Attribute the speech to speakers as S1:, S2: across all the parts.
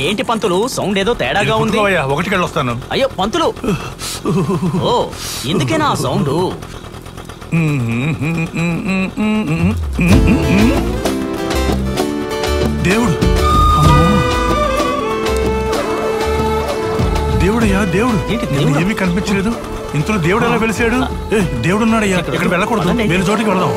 S1: ఏంటి పంతులు సౌండ్ ఏదో తేడాగా ఉంది?
S2: ఒకటికి వెళ్ళొస్తాను.
S1: అయ్యో పంతులు, ఓ ఎందుకేనా ఆ సౌండ్?
S2: దేవుడు, దేవుడయ్యా దేవుడు. ఏమీ కనిపించలేదు. ఇంతలో దేవుడు ఎలా వెలిసాడు? దేవుడు ఉన్నాడయ్యా, ఇక్కడ వెళ్ళకూడదు, వేరే చోటికి వెళదాం.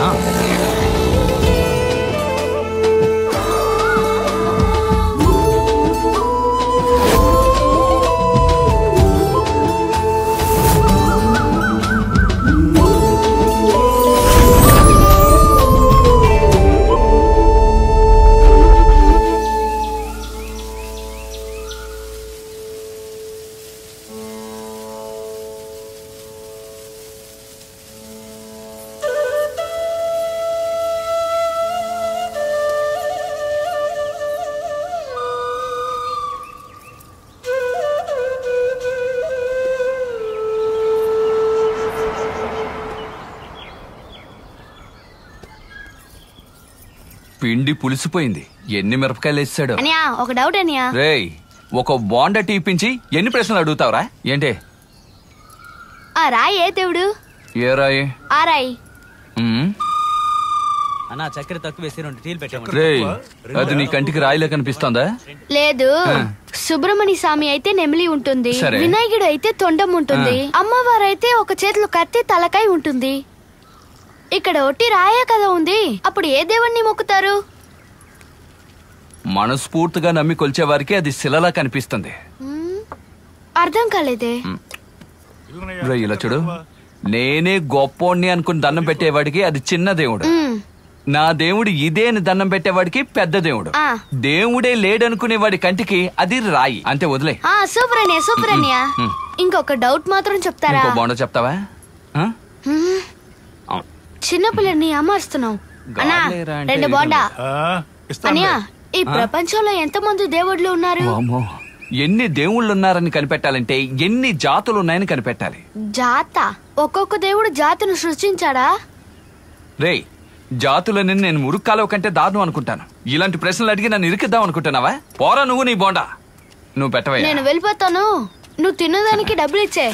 S3: పిండి పులిసిపోయింది. ఎన్ని మిరపకాయలు వేసాడు?
S4: ఒక డౌట్ అనియా.
S3: రేయ్, ఒక బోండా టీపించి ఎన్ని ప్రశ్నలు అడుగుతావురా? ఏంటి
S4: ఆ రాయి? ఏ దేవుడు?
S3: ఏ రాయి?
S4: ఆ రాయి.
S1: అన్నా చక్కెర తక్కువ వేసి 2 టీలు పెట్టాము.
S3: రేయ్, అది నీ కంటికి రాయిలా కనిపిస్తోందా?
S4: లేదు. సుబ్రహ్మణ్య స్వామి అయితే నెమిలి ఉంటుంది, వినాయకుడు అయితే తొండం ఉంటుంది, అమ్మవారు అయితే ఒక చేతిలో కత్తి తలకాయ ఉంటుంది. ఇక్కడ ఒట్టి రాయే కదా ఉంది. అప్పుడు ఏ దేవుణ్ణి మొక్కుతారు?
S3: మనస్ఫూర్తిగా నమ్మి కొలిచే వారికి అది శిలలా కనిపిస్తుంది.
S4: అర్థం కాలేదే.
S3: ఇలా చూడు, నేనే గొప్పోణ్ణి అనుకుని దండం పెట్టేవాడికి అది చిన్న దేవుడు, నా దేవుడు ఇదే అని దండం పెట్టేవాడికి పెద్ద దేవుడు, దేవుడే లేడనుకునేవాడి కంటికి అది రాయి. అంతే, వదిలే.
S4: సూపర్ అన్నయ్య. ఇంకొక డౌట్ మాత్రం చెప్తారా?
S3: బాగుండో చెప్తావా?
S4: చిన్నపిల్లని అమర్స్తున్నావు అన్నా. 2 బోండా అన్నయ్య. ఈ ప్రపంచంలో ఎంతమంది దేవుళ్ళు ఉన్నారు?
S3: ఎన్ని దేవుళ్ళు ఉన్నారని కనిపెట్టాలంటే ఎన్ని జాతులు ఉన్నాయని కనిపెట్టాలి.
S4: జాత? ఒక్కొక్క దేవుడు జాతును సృష్టించాడా?
S3: రేయ్, జాతులని నేను మురుక్కాలో కంటే దారుణం అనుకుంటాను. ఇలాంటి ప్రశ్నలు అడిగి నన్ను ఇరికిద్దాం అనుకుంటున్నావా? పోరా నువ్వు, నీ బోండా నువ్వు పెట్టవా.
S4: నేను వెళ్ళిపోతాను, నువ్వు తిన్నదానికి డబ్బులు ఇచ్చే.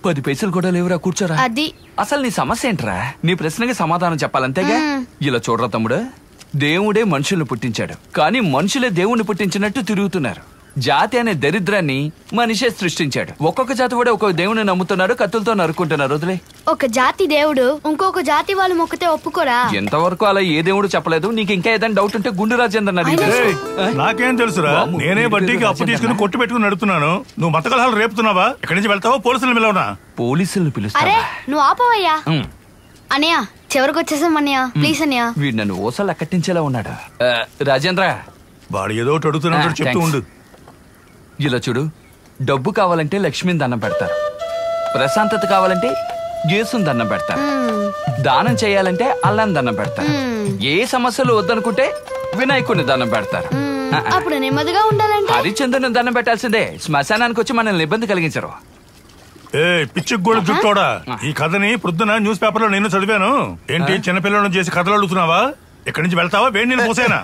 S3: 10 పైసలు కూడా లేవురా, కూర్చోరా.
S4: అది
S3: అసలు నీ సమస్య ఏంట్రా? నీ ప్రశ్నకి సమాధానం చెప్పాలంతేగా. ఇలా చూడరా తమ్ముడు, దేవుడే మనుషుల్ని పుట్టించాడు, కానీ మనుషులే దేవుణ్ణి పుట్టించినట్టు తిరుగుతున్నారు. జాతి అనే దరిద్రాన్ని మనిషే సృష్టించాడు. ఒక్కొక్క జాతి కూడా ఒక్కొక్క దేవుని నమ్ముతున్నారు, కత్తులతో నరుక్కుంటున్నారు. వదిలే.
S4: ఒక జాతి దేవుడు ఇంకొక జాతి వాళ్ళు మొక్కితే ఒప్పుకోరా?
S3: ఎంతవరకు అలా ఏ దేవుడు చెప్పలేదు. నీకు ఇంకా ఏదైనా డౌట్ ఉంటే గుండు రాజేందర్
S2: నాకేం తెలుసురా? నేనే వడ్డీకి అప్పు తీసుకుని కొట్టు పెట్టుకుని నడుతున్నాను. నువ్వు మతకలహాలు రేపుతున్నావా? ఎక్కడి నుంచి వెళ్తావా? పోలీసులు పిలవనా?
S3: పోలీసులు పిలుస్తా.
S4: అరే నువ్వు ఆపవయ్యా. అన్నయ్య చివరికి వచ్చేసాం అన్నయ్య, ప్లీజ్ అన్నయ్య.
S3: వీడు నన్ను ఓసాలు అక్కటించేలా ఉన్నాడు. రాజేంద్ర,
S2: వాడు ఏదో ఒకటి అడుగుతున్నాడు, చెప్తూ ఉండు.
S3: ఇలా చూడు, డబ్బు కావాలంటే లక్ష్మిని దండం పెడతారు, ప్రశాంతత కావాలంటే యేసుని దండం పెడతారు, దానం చేయాలంటే అల్లాని దండం పెడతారు, ఏ సమస్యలు వద్దనుకుంటే వినాయకుడిని దండం పెడతారు.
S4: అప్పుడు నెమ్మదిగా ఉండాలంటే
S3: హరిచంద్రుని దండం పెట్టాల్సిందే. శ్మశానానికి వచ్చి మనల్ని ఇబ్బంది కలిగించరు.
S2: పిచ్చి గోడ జుట్టోడా, ఈ కథని ప్రొద్దున న్యూస్ పేపర్ లో నేను చదివాను. ఏంటి చిన్నపిల్లలను చేసి కథలు అడుగుతున్నావా? ఎక్కడి నుంచి వెళ్తావా? వేడి నేను పోసేనా?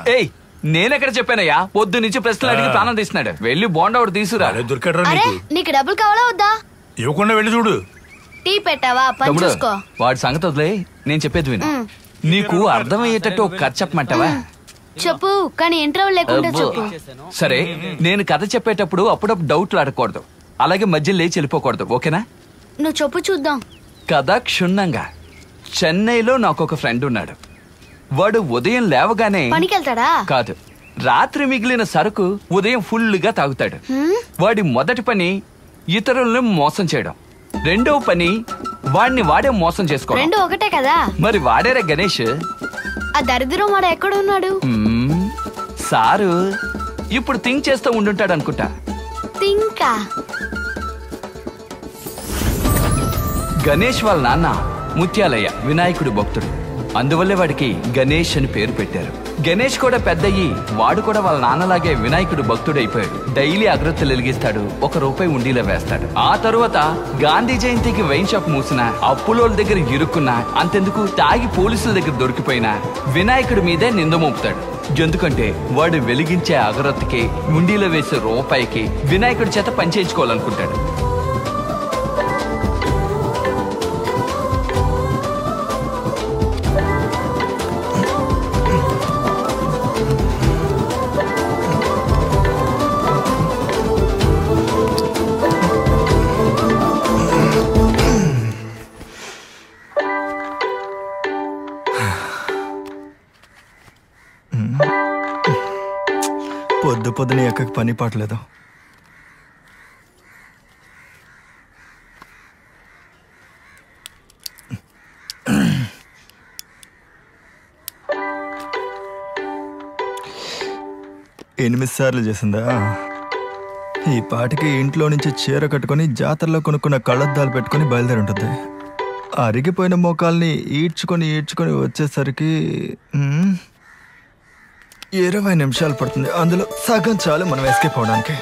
S3: నేనెక్కడ చెప్పానయ్యా? పొద్దు నుంచి ప్రశ్నలు అడిగి ప్రాణం తీస్తున్నాడు. వెళ్ళి బోండా ఒకటి తీసుకురా.
S4: నీకు డబ్బులు కావాలా వద్దా?
S2: ఇవ్వకుండా వెళ్ళి చూడు.
S4: టీ పెట్టావా?
S3: వాడి సంగతి వదిలే, నేను చెప్పేది విను. నీకు అర్థమయ్యేటట్టు ఒక కథ చెప్పమంటావా?
S4: చెప్పు, కానీ ఇంటర్వ్యూ లేకుండా చెప్పు.
S3: సరే, నేను కథ చెప్పేటప్పుడు అప్పుడప్పుడు డౌట్లు అడగకూడదు, అలాగే మధ్య లేచి వెళ్ళిపోకూడదు, ఓకేనా?
S4: నువ్వు చెప్పు చూద్దాం.
S3: కథ క్షుణ్ణంగా. చెన్నైలో నాకు ఒక ఫ్రెండ్ ఉన్నాడు. వాడు ఉదయం లేవగానే
S4: పనికెళ్తాడా?
S3: కాదు, రాత్రి మిగిలిన సరుకు ఉదయం ఫుల్గా తాగుతాడు. వాడి మొదటి పని ఇతరులను మోసం చేయడం, రెండవ పని వాడిని వాడే మోసం చేసుకోవడం.
S4: రెండు ఒకటే కదా?
S3: మరి వాడేరా గణేష్.
S4: ఆ దరిద్రం వాడు ఎక్కడున్నాడు?
S3: సారు ఇప్పుడు థింక్ చేస్తూ ఉండుంటాడు అనుకుంటా.
S4: థింకా?
S3: గణేష్ వాళ్ళ నాన్న ముత్యాలయ్య వినాయకుడి భక్తుడు, అందువల్లే వాడికి గణేష్ అని పేరు పెట్టారు. గణేష్ కూడా పెద్దయ్యి వాడు కూడా వాళ్ళ నాన్నలాగే వినాయకుడు భక్తుడైపోయాడు. డైలీ అగరత్తులు వెలిగిస్తాడు, ₹1 ఉండీలో వేస్తాడు. ఆ తరువాత గాంధీ జయంతికి వైన్ షాప్ మూసినా, అప్పులోళ్ళ దగ్గర ఇరుక్కున్నా, అంతెందుకు తాగి పోలీసుల దగ్గర దొరికిపోయినా వినాయకుడి మీదే నింద మోపుతాడు. ఎందుకంటే వాడు వెలిగించే అగరత్తుకి, ఉండీలో వేసే రూపాయికి వినాయకుడి చేత పనిచేయించుకోవాలనుకుంటాడు.
S5: పొద్దునే ఎక్కకి పని పాటలేదు. ఎనిమిది సార్లు చేసిందా? ఈ పాటికి ఇంట్లో నుంచి చీర కట్టుకొని జాతరలో కొనుక్కున్న కళ్ళద్దాలు పెట్టుకుని బయలుదేరి ఉంటుంది. అరిగిపోయిన మోకాల్ని ఈడ్చుకొని వచ్చేసరికి 20 నిమిషాలు పడుతుంది. అందులో సగం చాలు మనం ఎస్కేప్ అవడానికి.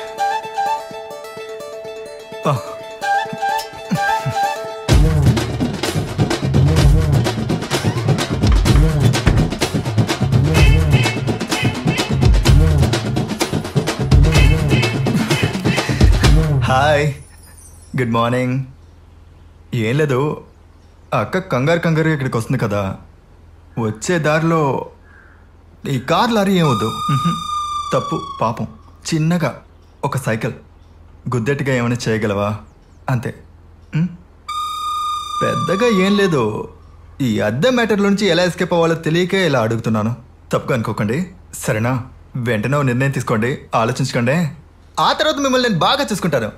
S5: Hi, good morning. ఏం లేదు, అక్క కంగారుగా ఇక్కడికి వస్తుంది కదా, వచ్చే దారిలో ఈ కార్ లారీ ఏమొద్దు. తప్పు, పాపం. చిన్నగా ఒక సైకిల్ గుద్దెట్టుగా ఏమైనా చేయగలవా? అంతే. పెద్దగా ఏం లేదు. ఈ అద్దె మ్యాటర్లో నుంచి ఎలా ఎస్కేప్ అవ్వాలో తెలియకే ఇలా అడుగుతున్నాను. తప్పుగా అనుకోకండి, సరేనా? వెంటనే నిర్ణయం తీసుకోండి, ఆలోచించకండి. ఆ తర్వాత మిమ్మల్ని నేను బాగా చూసుకుంటాను.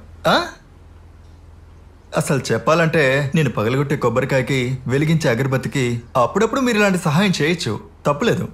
S5: అసలు చెప్పాలంటే నేను పగలగొట్టే కొబ్బరికాయకి, వెలిగించే అగరబత్తికి అప్పుడప్పుడు మీరు ఇలాంటి సహాయం చేయొచ్చు, తప్పులేదు.